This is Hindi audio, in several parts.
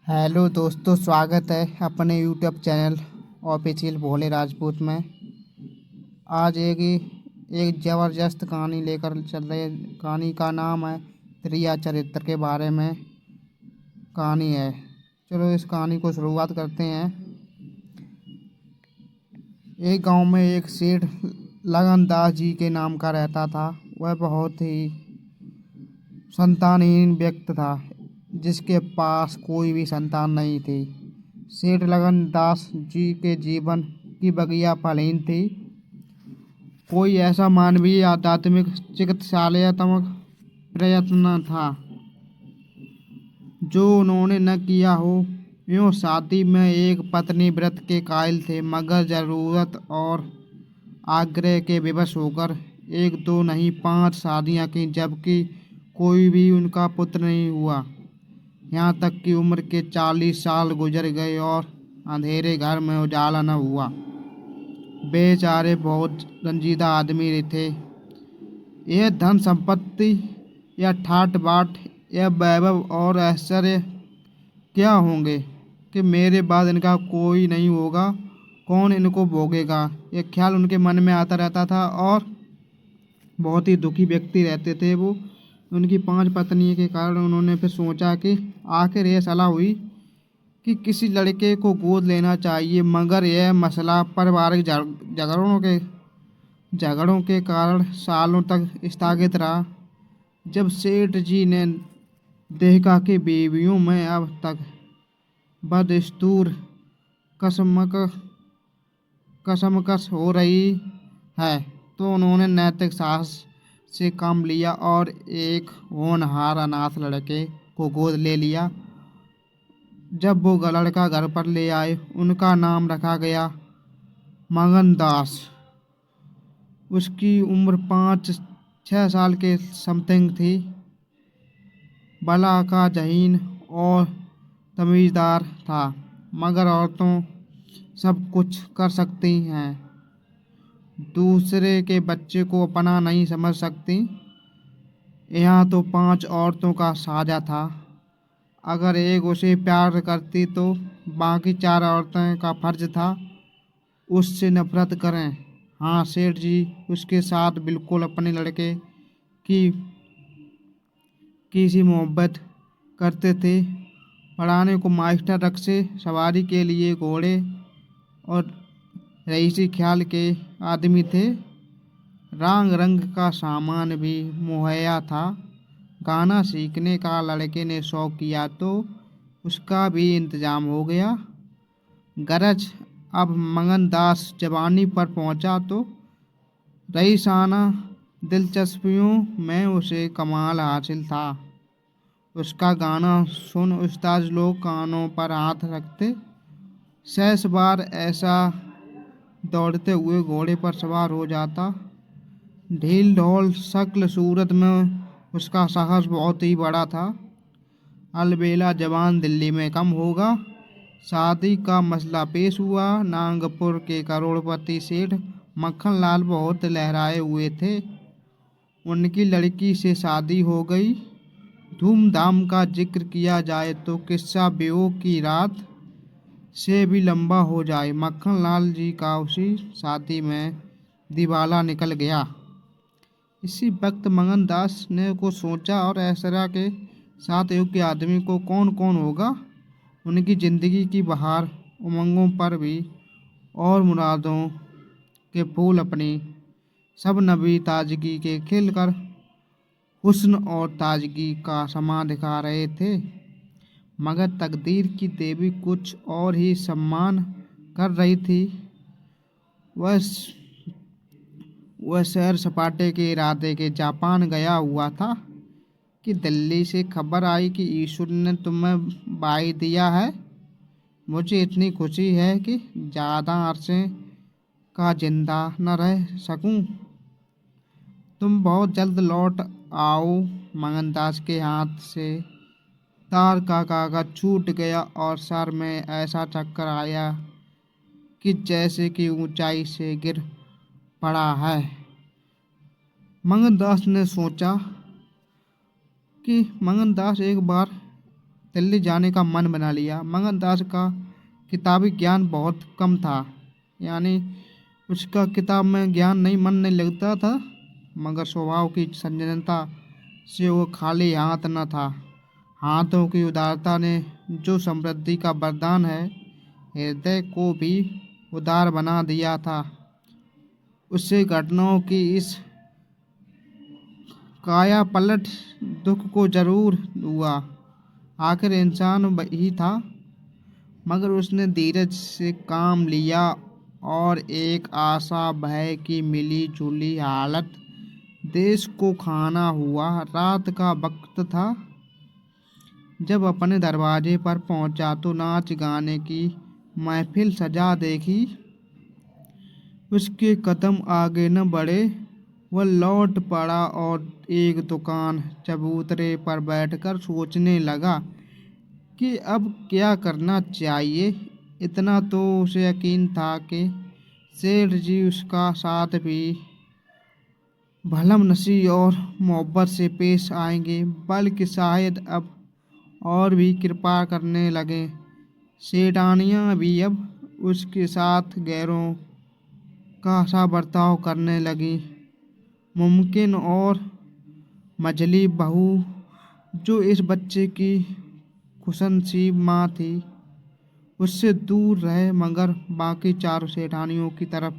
हेलो दोस्तों, स्वागत है अपने यूट्यूब चैनल ऑफिशियल भोले राजपूत में। आज एक ज़बरदस्त कहानी लेकर चल रहे। कहानी का नाम है त्रिया चरित्र के बारे में कहानी है। चलो इस कहानी को शुरुआत करते हैं। एक गांव में एक सेठ लगन दास जी के नाम का रहता था। वह बहुत ही संतानहीन व्यक्ति था, जिसके पास कोई भी संतान नहीं थी। सेठ लगन दास जी के जीवन की बगिया फलहीन थी। कोई ऐसा मानवीय आध्यात्मिक चिकित्सालयात्मक प्रयत्न न था जो उन्होंने न किया हो। यूँ शादी में एक पत्नी व्रत के कायल थे, मगर जरूरत और आग्रह के विवश होकर एक दो नहीं 5 शादियां की, जबकि कोई भी उनका पुत्र नहीं हुआ। यहाँ तक कि उम्र के 40 साल गुजर गए और अंधेरे घर में उजाला न हुआ। बेचारे बहुत रंजीदा आदमी थे। यह धन संपत्ति या ठाट बाट या वैभव और ऐश्वर्य क्या होंगे कि मेरे बाद इनका कोई नहीं होगा, कौन इनको भोगेगा, यह ख्याल उनके मन में आता रहता था। और बहुत ही दुखी व्यक्ति रहते थे वो। उनकी 5 पत्नियों के कारण उन्होंने फिर सोचा कि आखिर यह सलाह हुई कि किसी लड़के को गोद लेना चाहिए। मगर यह मसला पारिवारिक झगड़ों के कारण सालों तक स्थगित रहा। जब सेठ जी ने देखा कि बीवियों में अब तक बदस्तूर कसमकस हो रही है, तो उन्होंने नैतिक साहस से काम लिया और एक होनहार अनाथ लड़के को गोद ले लिया। जब वो लड़का घर पर ले आए, उनका नाम रखा गया मगन दास। उसकी उम्र 5-6 साल के समथिंग थी। भला का जहीन और तमीज़दार था, मगर औरतों सब कुछ कर सकती हैं, दूसरे के बच्चे को अपना नहीं समझ सकती। यहाँ तो 5 औरतों का साझा था। अगर एक उसे प्यार करती तो बाकी 4 औरतें का फर्ज था उससे नफरत करें। हाँ, सेठ जी उसके साथ बिल्कुल अपने लड़के की सी मोहब्बत करते थे। पढ़ाने को मास्टर, रक्शे सवारी के लिए घोड़े और रईसी ख्याल के आदमी थे। रंग रंग का सामान भी मुहैया था। गाना सीखने का लड़के ने शौक किया तो उसका भी इंतजाम हो गया। गरज अब मगन दास जवानी पर पहुंचा तो रईसाना दिलचस्पियों में उसे कमाल हासिल था। उसका गाना सुन उस्ताद लोग कानों पर हाथ रखते। सहस बार ऐसा दौड़ते हुए घोड़े पर सवार हो जाता। ढील ढोल शक्ल सूरत में उसका साहस बहुत ही बड़ा था। अलबेला जवान दिल्ली में कम होगा। शादी का मसला पेश हुआ। नागपुर के करोड़पति सेठ मक्खन लाल बहुत लहराए हुए थे। उनकी लड़की से शादी हो गई। धूमधाम का जिक्र किया जाए तो किस्सा ब्याह की रात से भी लंबा हो जाए। मक्खन लाल जी का उसी शादी में दिवाला निकल गया। इसी वक्त मगन दास ने को सोचा, और ऐश्वर्या के साथ योग्य आदमी को कौन कौन होगा। उनकी जिंदगी की बहार, उमंगों पर भी और मुरादों के फूल अपनी सब नबी ताजगी के खिलकर हुस्न और ताजगी का समा दिखा रहे थे। मगर तकदीर की देवी कुछ और ही सम्मान कर रही थी। वह सैर सपाटे के इरादे के जापान गया हुआ था कि दिल्ली से खबर आई कि ईश्वर ने तुम्हें बाई दिया है। मुझे इतनी खुशी है कि ज़्यादा अरसे का जिंदा न रह सकूं। तुम बहुत जल्द लौट आओ। मगनदास के हाथ से तार का कागज छूट गया और सर में ऐसा चक्कर आया कि जैसे कि ऊंचाई से गिर पड़ा है। मगनदास ने सोचा कि मगनदास एक बार दिल्ली जाने का मन बना लिया। मगर दास का किताबी ज्ञान बहुत कम था, यानी उसका किताब में ज्ञान नहीं, मन नहीं लगता था। मगर स्वभाव की संजनता से वो खाली हाथ न था। हाथों की उदारता ने, जो समृद्धि का वरदान है, हृदय को भी उदार बना दिया था। उससे घटनाओं की इस काया पलट दुख को जरूर हुआ। आखिर इंसान ही था। मगर उसने धीरज से काम लिया और एक आशा भय की मिली जुली हालत देश को खाना हुआ। रात का वक्त था। जब अपने दरवाजे पर पहुंचा तो नाच गाने की महफिल सजा देखी। उसके कदम आगे न बढ़े। वह लौट पड़ा और एक दुकान चबूतरे पर बैठकर सोचने लगा कि अब क्या करना चाहिए। इतना तो उसे यकीन था कि सेठ जी उसका साथ भी भलमनसी और मोहब्बत से पेश आएंगे, बल्कि शायद अब और भी कृपा करने लगे। सेठानियाँ भी अब उसके साथ गैरों का सा बर्ताव करने लगी। मुमकिन और मझली बहू, जो इस बच्चे की खुशनसीब माँ थी, उससे दूर रहे। मगर बाकी चारों सेठानियों की तरफ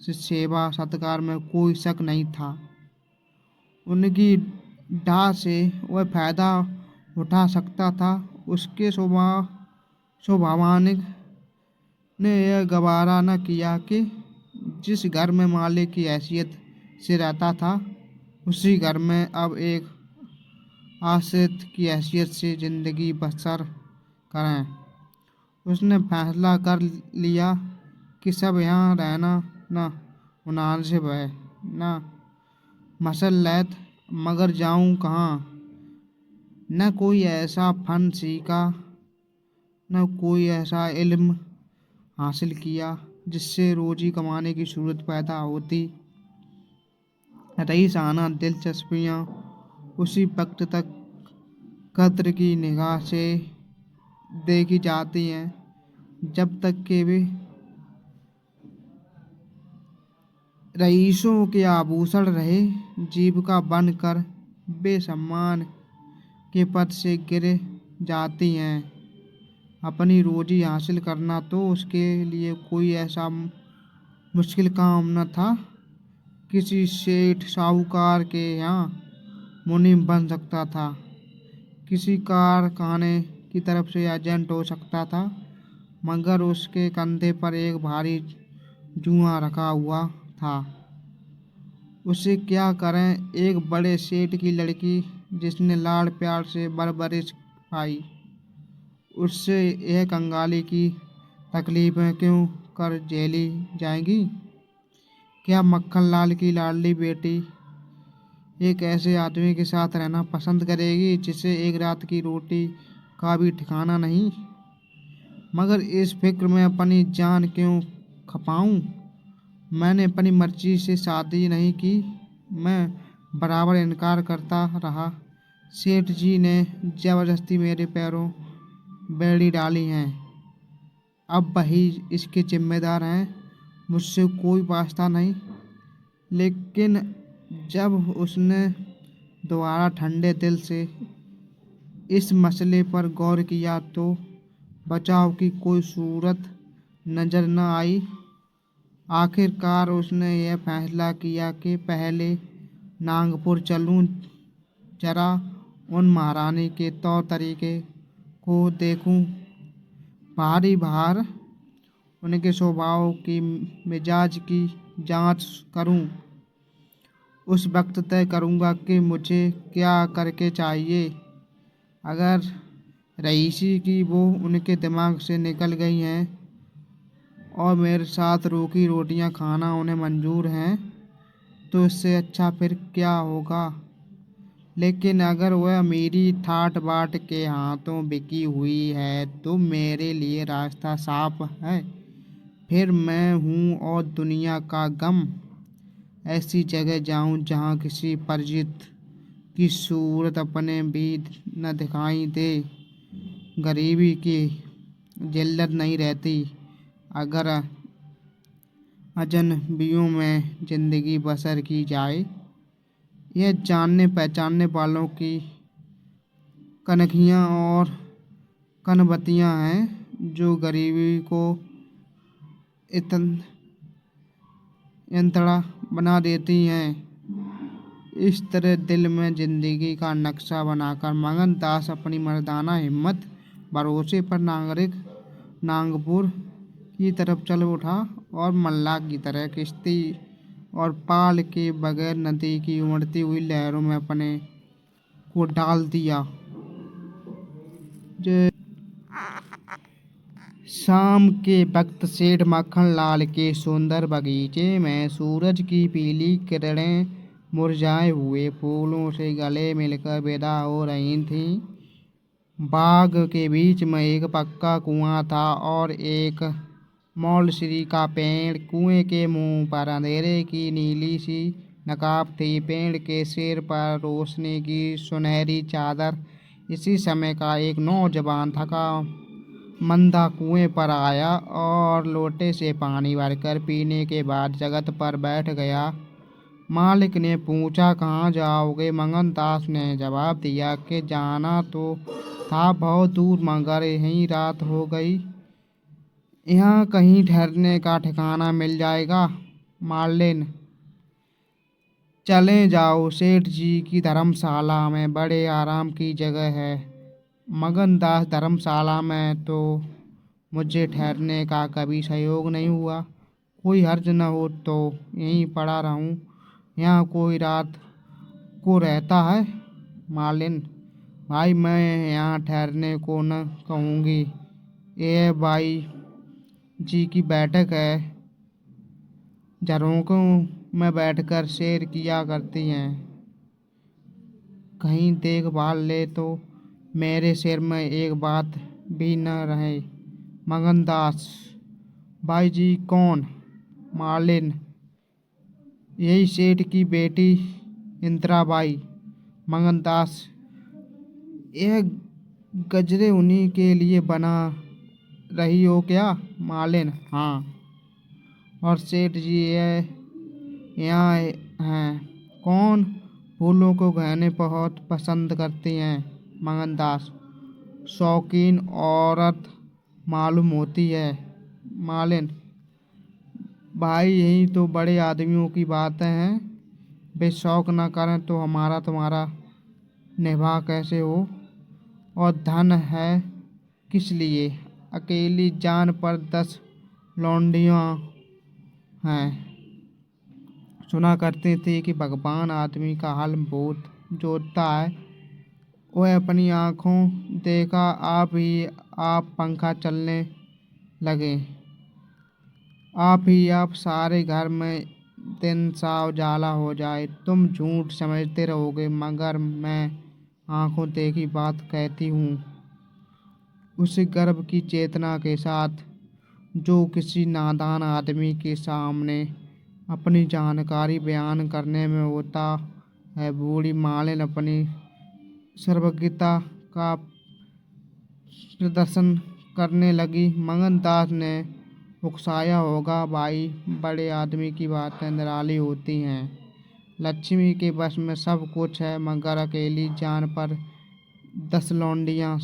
से सेवा सत्कार में कोई शक नहीं था। उनकी डाह से वह फायदा उठा सकता था। उसके स्वाभाविक ने यह गवारा न किया कि जिस घर में मालिक की हैसियत से रहता था, उसी घर में अब एक आश्रित की हैसियत से जिंदगी बसर करें। उसने फैसला कर लिया कि सब यहाँ रहना न मुनासिब है, न मसलैत। मगर जाऊँ कहाँ? न कोई ऐसा फन सीखा, न कोई ऐसा इल्म हासिल किया जिससे रोजी कमाने की सूरत पैदा होती। रईसाना दिलचस्पियाँ उसी वक्त तक कद्र की निगाह से देखी जाती हैं जब तक कि वे रईसों के आभूषण रहे। जीविका बनकर वे सम्मान के पद से गिर जाती हैं। अपनी रोजी हासिल करना तो उसके लिए कोई ऐसा मुश्किल काम न था। किसी सेठ साहूकार के यहाँ मुनीम बन सकता था, किसी कारखाने की तरफ से एजेंट हो सकता था। मगर उसके कंधे पर एक भारी जुआ रखा हुआ था। उसे क्या करें? एक बड़े सेठ की लड़की जिसने लाड़ प्यार से परवरिश पाई, उससे यह कंगाली की तकलीफें क्यों कर झेली जाएंगी? क्या मक्खन लाल की लाडली बेटी एक ऐसे आदमी के साथ रहना पसंद करेगी जिसे एक रात की रोटी का भी ठिकाना नहीं? मगर इस फिक्र में अपनी जान क्यों खपाऊं? मैंने अपनी मर्जी से शादी नहीं की। मैं बराबर इनकार करता रहा। सेठ जी ने जबरदस्ती मेरे पैरों बेड़ी डाली हैं। अब वही इसके जिम्मेदार हैं। मुझसे कोई वास्ता नहीं। लेकिन जब उसने दोबारा ठंडे दिल से इस मसले पर गौर किया तो बचाव की कोई सूरत नजर न आई। आखिरकार उसने यह फैसला किया कि पहले नागपुर चलूं, जरा उन महारानी के तौर तरीके को देखूं, भारी भार उनके स्वभाव की मिजाज की जांच करूं। उस वक्त तय करूंगा कि मुझे क्या करके चाहिए। अगर रईसी की वो उनके दिमाग से निकल गई हैं और मेरे साथ रूखी रोटियां खाना उन्हें मंजूर हैं, तो इससे अच्छा फिर क्या होगा। लेकिन अगर वह मेरी ठाट बाट के हाथों बिकी हुई है तो मेरे लिए रास्ता साफ है। फिर मैं हूँ और दुनिया का गम। ऐसी जगह जाऊँ जहाँ किसी परिचित की सूरत अपने भी न दिखाई दे। गरीबी की जिल्लत नहीं रहती अगर अजनबियों में ज़िंदगी बसर की जाए। यह जानने पहचानने वालों की कनखियाँ और कनबत्तियाँ हैं जो गरीबी को इतन यंत्रणा बना देती हैं। इस तरह दिल में ज़िंदगी का नक्शा बनाकर मगनदास अपनी मर्दाना हिम्मत भरोसे पर नागपुर की तरफ चल उठा और मल्लाह की तरह किश्ती और पाल के बगैर नदी की उमड़ती हुई लहरों में अपने को डाल दिया। शाम के वक्त सेठ मक्खन लाल के सुंदर बगीचे में सूरज की पीली किरणें मुरझाए हुए फूलों से गले मिलकर विदा हो रही थीं। बाग के बीच में एक पक्का कुआं था और एक मौलश्री का पेड़। कुएं के मुंह पर अंधेरे की नीली सी नकाब थी। पेड़ के सिर पर रोशनी की सुनहरी चादर। इसी समय का एक नौजवान थका मंदा कुएं पर आया और लोटे से पानी भरकर पीने के बाद जगत पर बैठ गया। मालिक ने पूछा, कहाँ जाओगे? मगनदास ने जवाब दिया कि जाना तो था बहुत दूर मगर यहीं रात हो गई। यहाँ कहीं ठहरने का ठिकाना मिल जाएगा? मालिन, चले जाओ, सेठ जी की धर्मशाला में बड़े आराम की जगह है। मगनदास, धर्मशाला में तो मुझे ठहरने का कभी सहयोग नहीं हुआ। कोई हर्ज न हो तो यहीं पड़ा रहूं। यहाँ कोई रात को रहता है? मालिन, भाई मैं यहाँ ठहरने को न कहूँगी। यह बाई जी की बैठक है। झरोकों में बैठकर शेर किया करती हैं। कहीं देखभाल ले तो मेरे सिर में एक बात भी न रहे। मगनदास, बाई जी कौन? मालिन, यही सेठ की बेटी इंदिराबाई। मगनदास, यह गजरे उन्हीं के लिए बना रही हो क्या? मालिन, हाँ। और सेठ जी ये यहाँ हैं। कौन? फूलों को गहने बहुत पसंद करती हैं। मगनदास, शौकीन औरत मालूम होती है। मालिन, भाई यही तो बड़े आदमियों की बातें हैं। वे शौक न करें तो हमारा तुम्हारा निभा कैसे हो? और धन है किस लिए? अकेली जान पर 10 लौंडियाँ हैं। सुना करते थे कि भगवान आदमी का हाल बहुत जोतता है। वह अपनी आँखों देखा आप पंखा चलने लगे। आप सारे घर में दिन सा उजाला हो जाए। तुम झूठ समझते रहोगे मगर मैं आँखों देखी बात कहती हूँ। उस गर्व की चेतना के साथ जो किसी नादान आदमी के सामने अपनी जानकारी बयान करने में होता है। बूढ़ी मालिन अपनी सर्वज्ञता का प्रदर्शन करने लगी। मगनदास ने उकसाया होगा, भाई बड़े आदमी की बातें निराली होती हैं। लक्ष्मी के बस में सब कुछ है मगर अकेली जान पर 10 लौंडियाँ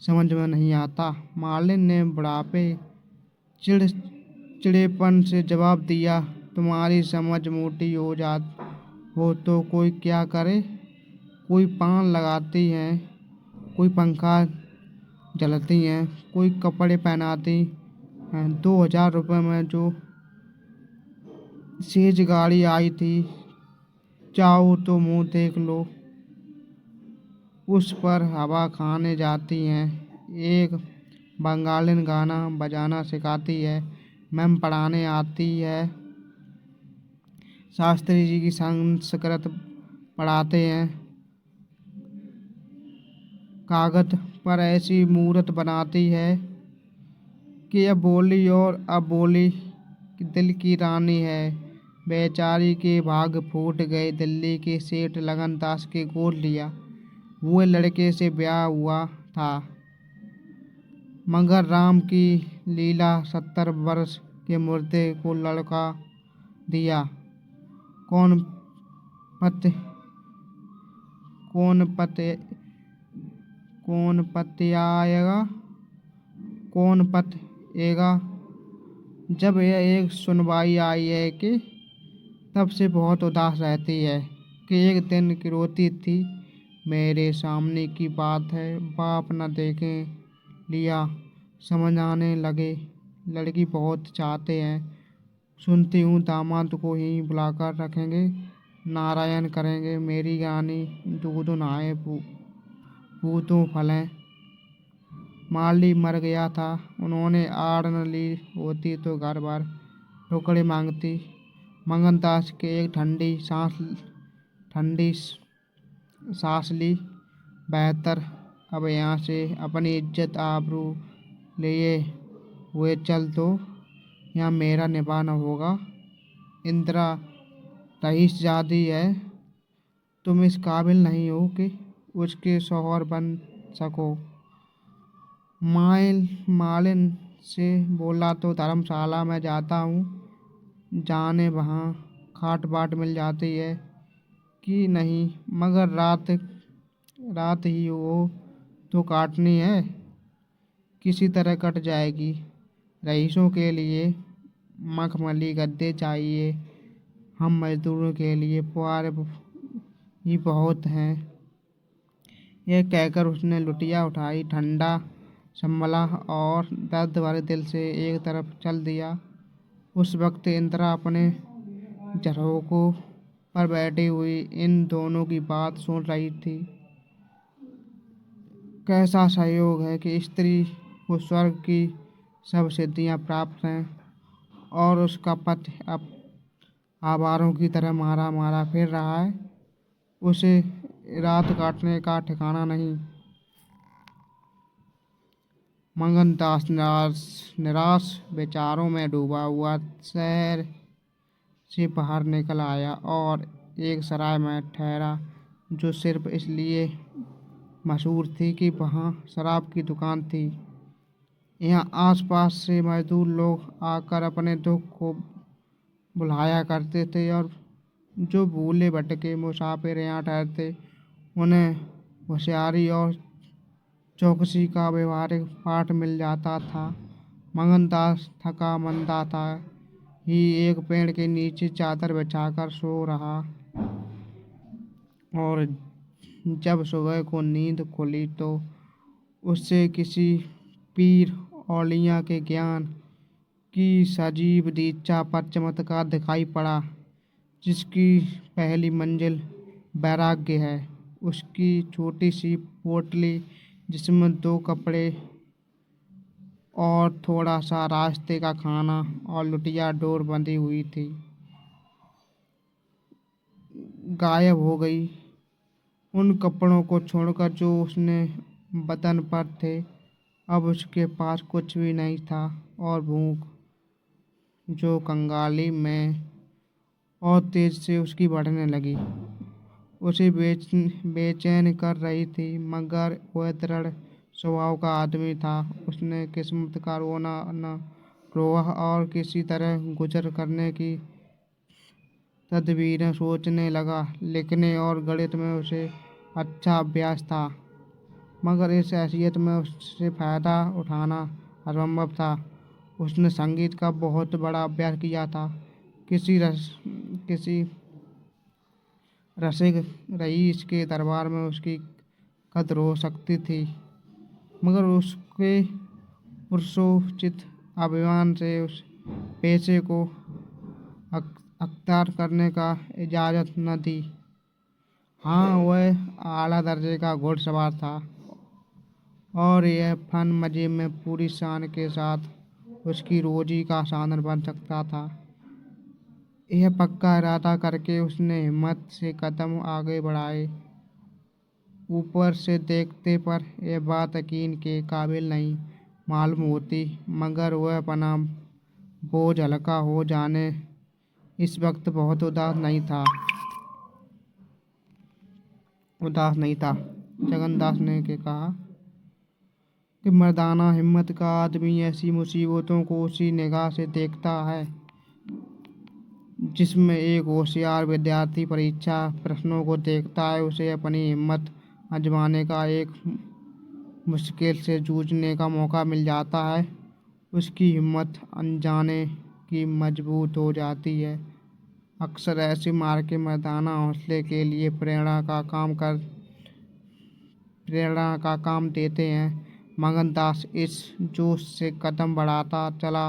समझ में नहीं आता। मालिन ने बुढ़ापे चिड़चिड़ेपन से जवाब दिया, तुम्हारी समझ मोटी हो तो कोई क्या करे? कोई पान लगाती हैं, कोई पंखा जलाती हैं, कोई कपड़े पहनाती हैं। 2000 रुपये में जो सेज गाड़ी आई थी, चाहो तो मुँह देख लो। उस पर हवा खाने जाती हैं। एक बंगालिन गाना बजाना सिखाती है। मैम पढ़ाने आती है। शास्त्री जी की संस्कृत पढ़ाते हैं। कागज पर ऐसी मूर्त बनाती है कि अब बोली और अब बोली दिल की रानी है। बेचारी के भाग फूट गए। दिल्ली के सेठ लगनदास के गोद लिया हुए लड़के से ब्याह हुआ था। मगर राम की लीला 70 वर्ष के मुर्दे को लड़का दिया। कौन पत कौन पत कौन पतियाएगा कौन पतिएगा। जब यह एक सुनवाई आई है कि तब से बहुत उदास रहती है कि एक दिन की रोती थी। मेरे सामने की बात है, बाप न देखें लिया समझ आने लगे। लड़की बहुत चाहते हैं, सुनती हूँ दामाद को ही बुलाकर रखेंगे, नारायण करेंगे। मेरी रानी दूध नहाए पूतों फलें। माली मर गया था, उन्होंने आड़ न ली होती तो घर भर टुकड़े मांगती। मंगनदास के एक ठंडी सांस ली। बेहतर अब यहाँ से अपनी इज्जत आबरू लिए हुए चल दो, यहाँ मेरा निभाना होगा। इंदिरा रईसजादी है, तुम इस काबिल नहीं हो कि उसके शौहर बन सको। मालिन से बोला तो धर्मशाला में जाता हूँ, जाने वहाँ खाट बाट मिल जाती है कि नहीं। मगर रात ही हो तो काटनी है, किसी तरह कट जाएगी। रईसों के लिए मखमली गद्दे चाहिए, हम मजदूरों के लिए पुआरे ही बहुत हैं। यह कहकर उसने लुटिया उठाई, ठंडा संभला और दर्द भरे दिल से एक तरफ चल दिया। उस वक्त इंदिरा अपने झरोखों पर बैठी हुई इन दोनों की बात सुन रही थी। कैसा संयोग है कि स्त्री को स्वर्ग की सब सिद्धियां प्राप्त हैं और उसका पति अब आवारों की तरह मारा मारा फिर रहा है। उसे रात काटने का ठिकाना नहीं। मंगनदास निराश विचारों में डूबा हुआ शहर से बाहर निकल आया और एक सराय में ठहरा, जो सिर्फ इसलिए मशहूर थी कि वहाँ शराब की दुकान थी। यहाँ आसपास से मजदूर लोग आकर अपने दुख को बुलाया करते थे और जो भूले भटके मुसाफिर यहाँ ठहरते, उन्हें होशियारी और चौकसी का व्यवहारिक पाठ मिल जाता था। मंगनदास थका मंदा था ही एक पेड़ के नीचे चादर बिछाकर सो रहा और जब सुबह को नींद खुली तो उससे किसी पीर औलिया के ज्ञान की सजीव दीक्षा पर चमत्कार दिखाई पड़ा, जिसकी पहली मंजिल वैराग्य है। उसकी छोटी सी पोटली, जिसमें 2 कपड़े और थोड़ा सा रास्ते का खाना और लुटिया डोर बंधी हुई थी, गायब हो गई। उन कपड़ों को छोड़कर जो उसने बदन पर थे, अब उसके पास कुछ भी नहीं था और भूख, जो कंगाली में और तेज से उसकी बढ़ने लगी, उसे बेचैन कर रही थी। मगर वह दृढ़ स्वभाव का आदमी था। उसने किस्मत का रोना न रोआ और किसी तरह गुजर करने की तदबीरें सोचने लगा। लिखने और गणित में उसे अच्छा अभ्यास था, मगर इस हैसियत में उससे फ़ायदा उठाना असंभव था। उसने संगीत का बहुत बड़ा अभ्यास किया था। किसी रसिक रईस के दरबार में उसकी कद्र हो सकती थी, मगर उसके पुरुषोचित अभिमान से उस पेशे को अख्तियार करने का इजाज़त न दी। हाँ, वह आला दर्जे का घुड़सवार था और यह फन मज़े में पूरी शान के साथ उसकी रोजी का साधन बन सकता था। यह पक्का इरादा करके उसने हिम्मत से कदम आगे बढ़ाए। ऊपर से देखते पर यह बात यकीन के काबिल नहीं मालूम होती, मगर वह अपना बोझ हल्का हो जाने इस वक्त बहुत उदास नहीं था। जगन्नाथ ने के कहा, कि मर्दाना हिम्मत का आदमी ऐसी मुसीबतों को उसी निगाह से देखता है जिसमें एक होशियार विद्यार्थी परीक्षा प्रश्नों को देखता है। उसे अपनी हिम्मत आजमाने का, एक मुश्किल से जूझने का मौका मिल जाता है। उसकी हिम्मत अनजाने की मजबूत हो जाती है। अक्सर ऐसे मार्के मर्दाना हौसले के लिए प्रेरणा का काम देते हैं। मगनदास इस जोश से कदम बढ़ाता चला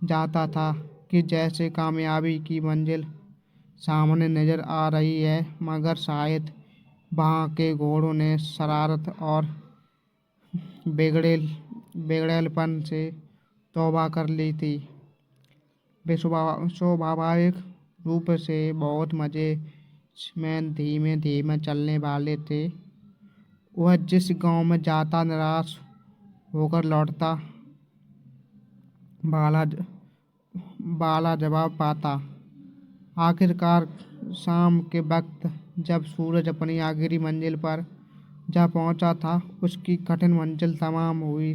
जाता था कि जैसे कामयाबी की मंजिल सामने नजर आ रही है, मगर शायद वहाँ के घोड़ों ने शरारत और बिगड़ेलपन से तौबा कर ली थी। वे स्वाभाविक रूप से बहुत मज़े में धीमे धीमे चलने वाले थे। वह जिस गांव में जाता निराश होकर लौटता, बाला बाला जवाब पाता। आखिरकार शाम के वक्त जब सूरज अपनी आखिरी मंजिल पर जा पहुंचा था, उसकी कठिन मंजिल तमाम हुई।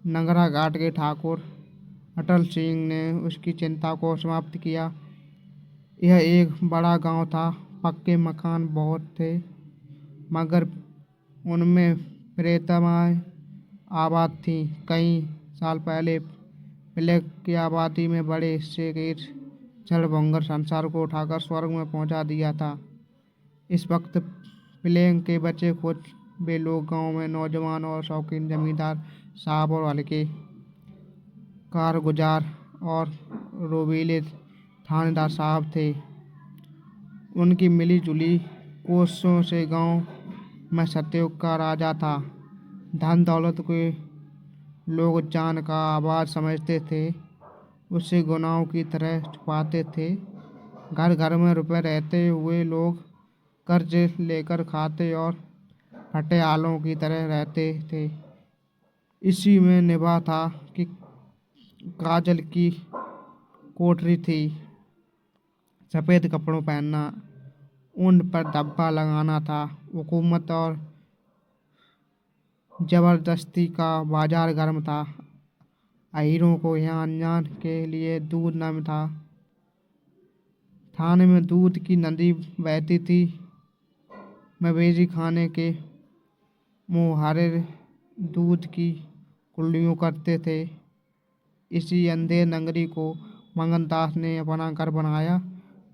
नगरा घाट के ठाकुर अटल सिंह ने उसकी चिंता को समाप्त किया। यह एक बड़ा गांव था। पक्के मकान बहुत थे, मगर उनमें प्रेतमाएँ आबाद थीं। कई साल पहले प्लेग की आबादी में बड़े हिस्से के क्षणभंगुर संसार को उठाकर स्वर्ग में पहुंचा दिया था। इस वक्त प्लेग के बचे खुद वे लोग गांव में नौजवान और शौकीन जमींदार साहब और हल्के कारगुजार और रोबीले थानेदार साहब थे। उनकी मिली जुली कोशिशों से गांव में सतयुग का राजा था। धन दौलत के लोग जान का आवाज समझते थे, उसे गुनाहों की तरह छुपाते थे। घर घर में रुपए रहते हुए लोग कर्ज लेकर खाते और फटेहालों की तरह रहते थे। इसी में निभा था कि काजल की कोठरी थी। सफ़ेद कपड़ों पहनना, ऊन पर धब्बा लगाना था। हुकूमत और जबरदस्ती का बाजार गर्म था। अहीरों को यहाँ अनजान के लिए दूध न था। थाने में दूध की नदी बहती थी। मवेशी खाने के मुहारे दूध की कुल्लियों करते थे। इसी अंधेर नगरी को मगनदास ने अपना घर बनाया।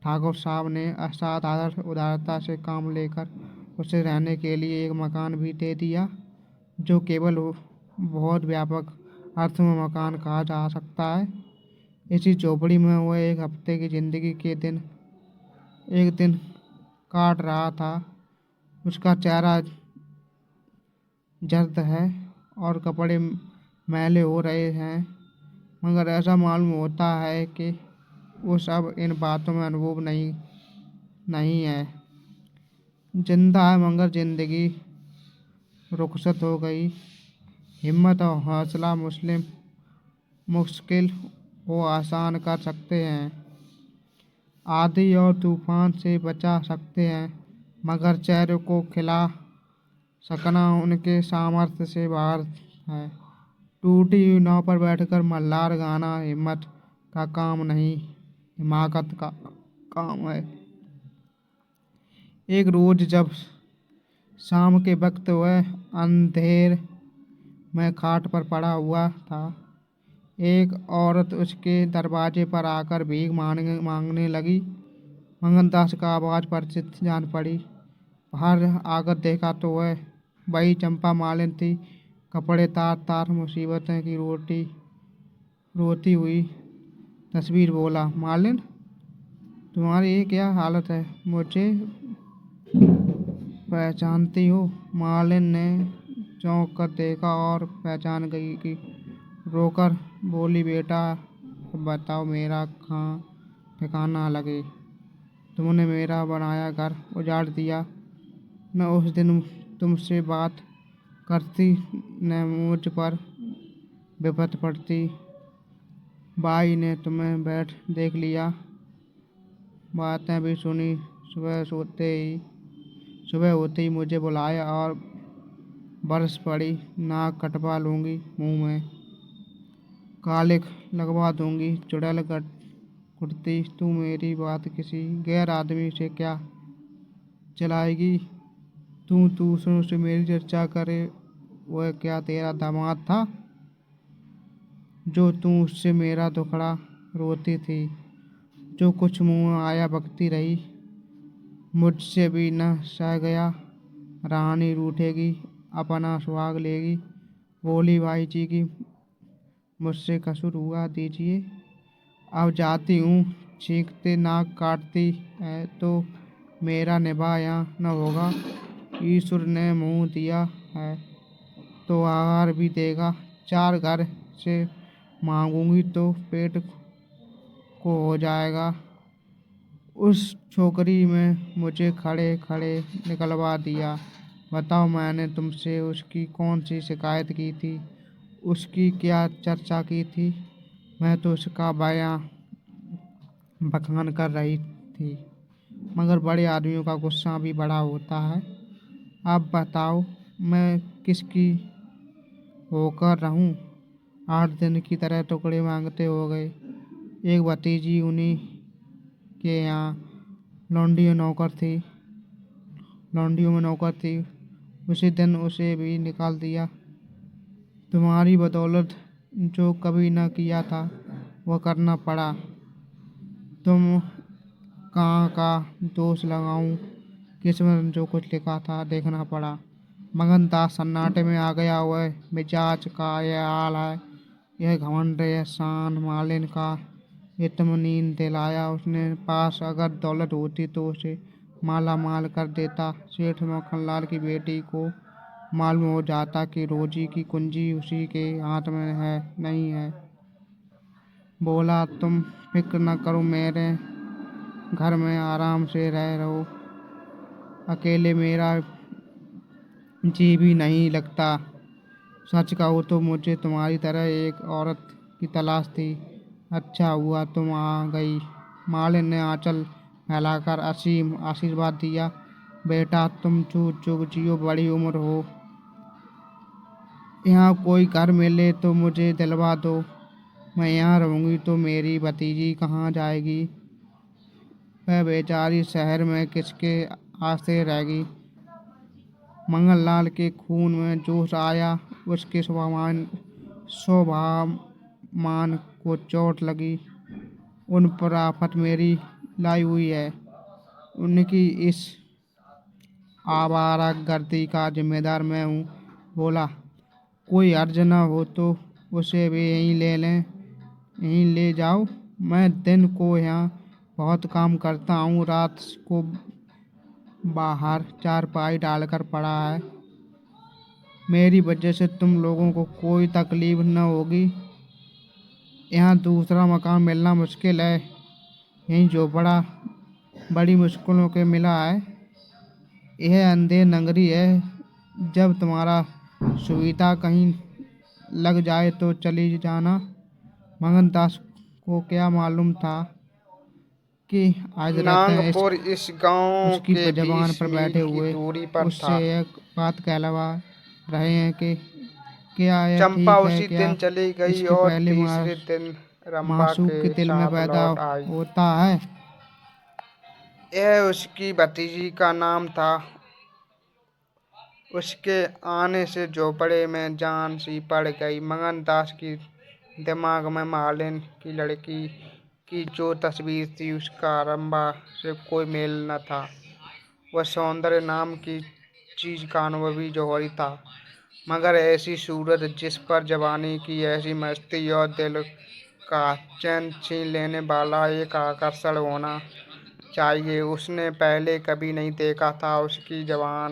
ठाकुर साहब ने असाधारण उदारता से काम लेकर उसे रहने के लिए एक मकान भी दे दिया, जो केवल बहुत व्यापक अर्थ में मकान कहा जा सकता है। इसी झोपड़ी में वह एक हफ्ते की जिंदगी के एक दिन काट रहा था। उसका चेहरा जर्द है और कपड़े मैले हो रहे हैं, मगर ऐसा मालूम होता है कि वो सब इन बातों में अनुभव नहीं है। जिंदा है, मगर जिंदगी रुखसत हो गई। हिम्मत और हौसला मुश्किल को आसान कर सकते हैं, आंधी और तूफान से बचा सकते हैं, मगर चेहरे को खिला सकना उनके सामर्थ्य से बाहर है। टूटी हुई नाव पर बैठकर मल्हार गाना हिम्मत का काम नहीं, हिमाकत का काम है। एक रोज जब शाम के वक्त वह अंधेर में खाट पर पड़ा हुआ था, एक औरत उसके दरवाजे पर आकर भीख मांगने लगी। मगनदास का आवाज परिचित जान पड़ी। बाहर आकर देखा तो वह वही चंपा मालिन थी। कपड़े तार तार, मुसीबतें की रोती हुई तस्वीर। बोला, मालिन, तुम्हारी ये क्या हालत है? मुझे पहचानती हो? मालिन ने चौंक कर देखा और पहचान गई कि रोकर बोली, बेटा अब बताओ, मेरा कहाँ ठिकाना लगे। तुमने मेरा बनाया घर उजाड़ दिया। न उस दिन तुमसे बात करती, न मुझ पर विपत पड़ती। बाई ने तुम्हें बैठ देख लिया, बातें भी सुनी। सुबह होते ही मुझे बुलाया और बरस पड़ी, नाक कटवा लूँगी मुँह में, कालिख लगवा दूँगी चुड़ैल कुर्ती। तू मेरी बात किसी गैर आदमी से क्या चलाएगी? तू दूसरों से मेरी चर्चा करे, वह क्या तेरा दामाद था जो तू उससे मेरा दुखड़ा रोती थी? जो कुछ मुँह में आया बकती रही, मुझसे भी न सह गया। रानी रूठेगी, अपना सुहाग लेगी। बोली भाई जी की मुझसे कसूर हुआ, दीजिए, अब जाती हूँ। चीखते नाक काटती है तो मेरा निभा यहाँ न होगा। ईश्वर ने मुँह दिया है तो आहार भी देगा। 4 घर से मांगूंगी तो पेट को हो जाएगा। उस छोकरी में मुझे खड़े खड़े निकलवा दिया। बताओ, मैंने तुमसे उसकी कौन सी शिकायत की थी? उसकी क्या चर्चा की थी? मैं तो उसका बयां बखान कर रही थी, मगर बड़े आदमियों का गुस्सा भी बड़ा होता है। अब बताओ, मैं किसकी होकर रहूं? 8 दिन की तरह टुकड़े मांगते हो गए। एक भतीजी उन्हीं के यहाँ लौंडियों में नौकर थी। उसी दिन उसे भी निकाल दिया। तुम्हारी बदौलत जो कभी न किया था वह करना पड़ा। तुम कहाँ का दोष लगाऊं? किस्मत में जो कुछ लिखा था देखना पड़ा। मगन दास सन्नाटे में आ गया। वह मिजाज का यह हाल है, यह घमंड, यह शान मालिन का इत्मीनान दिलाया उसने पास। अगर दौलत होती तो उसे माला माल कर देता। सेठ मक्खनलाल की बेटी को मालूम हो जाता कि रोजी की कुंजी उसी के हाथ में है, नहीं है। बोला, तुम फिक्र न करो, मेरे घर में आराम से रह रहो। अकेले मेरा जी भी नहीं लगता। सच कहूँ तो मुझे तुम्हारी तरह एक औरत की तलाश थी। अच्छा हुआ तुम आ गई। मालिन ने आंचल फैलाकर असीम आशीर्वाद दिया। बेटा, तुम जुग जियो, बड़ी उम्र हो। यहाँ कोई घर मिले तो मुझे दिलवा दो। मैं यहाँ रहूँगी तो मेरी भतीजी कहाँ जाएगी? वह बेचारी शहर में किसके आश्रय रहेगी? मंगललाल के खून में जोश आया। उसके स्वाभिमान को चोट लगी। उन पर आफत मेरी लाई हुई है। उनकी इस आवारागर्दी का जिम्मेदार मैं हूँ। बोला, कोई हर्ज न हो तो उसे भी यहीं ले लें, यहीं ले जाओ। मैं दिन को यहाँ बहुत काम करता हूँ, रात को बाहर चारपाई डालकर पड़ा है। मेरी वजह से तुम लोगों को कोई तकलीफ न होगी। यहाँ दूसरा मकान मिलना मुश्किल है। यहीं झोपड़ा बड़ी मुश्किलों के मिला है। यह अंधेर नगरी है। जब तुम्हारा सुविधा कहीं लग जाए तो चली जाना। मगन दास को क्या मालूम था कि आज नागपुर इस गांव उसकी के जबान 20 पर बैठे मील की हुए दूरी पर उससे था। एक बात कहलवा रहे हैं कि क्या यह चंपा ठीक है? उसी क्या दिन चली गई इसके और पहले तीसरे दिन रंभा मासूक के के दिल में साथ पैदा लौट आई। होता है? यह उसकी भतीजी का नाम था। उसके आने से झोपड़े में जान सी पड़ गई। मगन दास की दिमाग में मालिन की लड़की की जो तस्वीर थी उसका रंभा से कोई मेल न था। वह सौंदर्य नाम की चीज का अनुभवी जौहरी था, मगर ऐसी सूरत जिस पर जवानी की ऐसी मस्ती और दिल का चैन छीन लेने वाला एक आकर्षण होना चाहिए, उसने पहले कभी नहीं देखा था। उसकी जवान